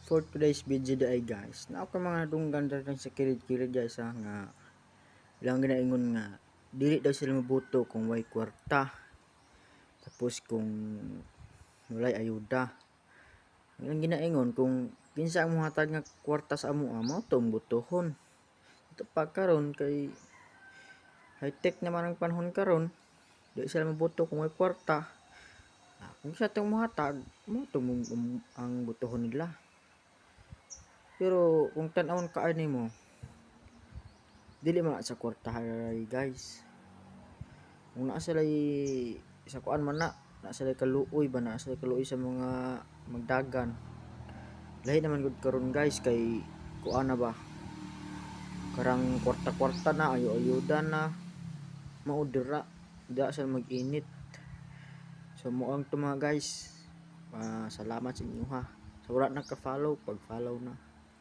For today's video ay guys, na ako mga dunggan dating sa kilid-kilid guys nga ilang ginaingon nga dili daw sila mabuto kung way kwarta, tapos kung walay ayuda. Ilang ginaingon kung kinsa ang mohatag nga kwarta sa amo mo tong butohon. Ito pa karon kay high tech naman ang panahon karon, di sila mabuto kung way kwarta. Kung sa tong mohatag mo tong ang butohon nila. Pero kung tan-awon ka ani mo, dili man sa kwartahay guys. Kung naa sila sa kuan man na sila kaluoy ba, na sila kaluoy sa mga magdagan. Lahi naman gud karon guys kay kuan na ba. Karang kwarta-kwarta na, ayo-ayuda na, maudira, da sila mag-init. So mo ang mga guys. Salamat sa inyo ha. So wala na ka-follow, pag-follow na.